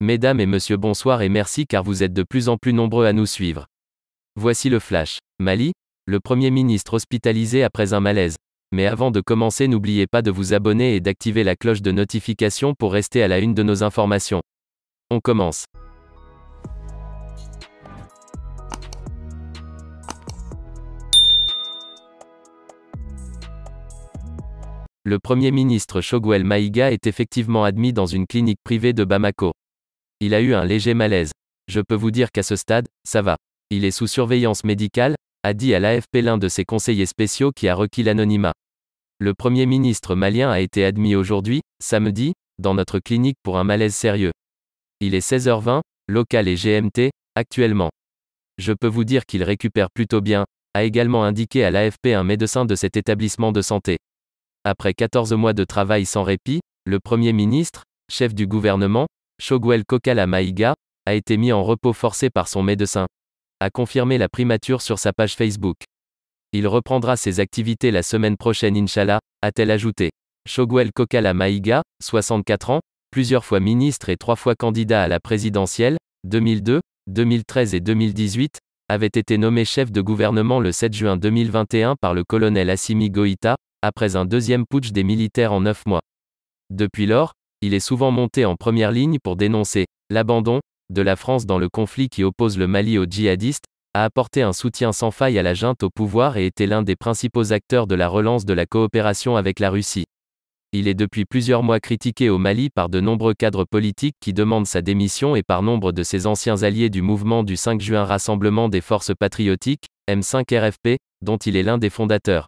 Mesdames et messieurs, bonsoir et merci car vous êtes de plus en plus nombreux à nous suivre. Voici le flash. Mali, le Premier ministre hospitalisé après un malaise. Mais avant de commencer, n'oubliez pas de vous abonner et d'activer la cloche de notification pour rester à la une de nos informations. On commence. Le Premier ministre Choguel Maïga est effectivement admis dans une clinique privée de Bamako. Il a eu un léger malaise. Je peux vous dire qu'à ce stade, ça va. Il est sous surveillance médicale, a dit à l'AFP l'un de ses conseillers spéciaux qui a requis l'anonymat. Le Premier ministre malien a été admis aujourd'hui, samedi, dans notre clinique pour un malaise sérieux. Il est 16h20, local et GMT, actuellement. Je peux vous dire qu'il récupère plutôt bien, a également indiqué à l'AFP un médecin de cet établissement de santé. Après 14 mois de travail sans répit, le Premier ministre, chef du gouvernement, Choguel Kokala Maïga, a été mis en repos forcé par son médecin, a confirmé la primature sur sa page Facebook. Il reprendra ses activités la semaine prochaine Inch'Allah, a-t-elle ajouté. Choguel Kokala Maïga, 64 ans, plusieurs fois ministre et 3 fois candidat à la présidentielle, 2002, 2013 et 2018, avait été nommé chef de gouvernement le 7 juin 2021 par le colonel Assimi Goïta, après un deuxième putsch des militaires en 9 mois. Depuis lors, il est souvent monté en première ligne pour dénoncer l'abandon de la France dans le conflit qui oppose le Mali aux djihadistes, a apporté un soutien sans faille à la junte au pouvoir et était l'un des principaux acteurs de la relance de la coopération avec la Russie. Il est depuis plusieurs mois critiqué au Mali par de nombreux cadres politiques qui demandent sa démission et par nombre de ses anciens alliés du mouvement du 5 juin Rassemblement des Forces Patriotiques, M5-RFP, dont il est l'un des fondateurs.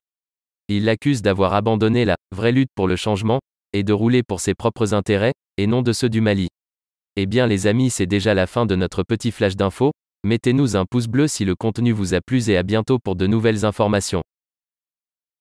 Il l'accuse d'avoir abandonné la vraie lutte pour le changement, et de rouler pour ses propres intérêts, et non de ceux du Mali. Eh bien les amis, c'est déjà la fin de notre petit flash d'infos. Mettez-nous un pouce bleu si le contenu vous a plu et à bientôt pour de nouvelles informations.